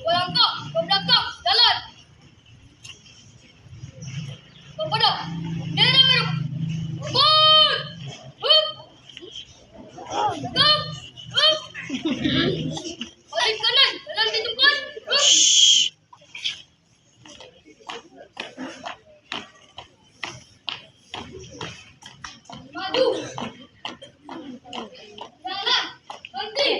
Berangkat, ke belakang, jalan. Kepada bendera merah. Bun. Tegak. Balik kanan, jalan di tempat. Maju. Jalan. Berhenti.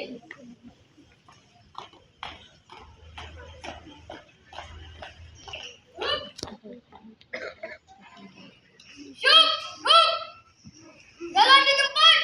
Syuk. Jalan di tempat.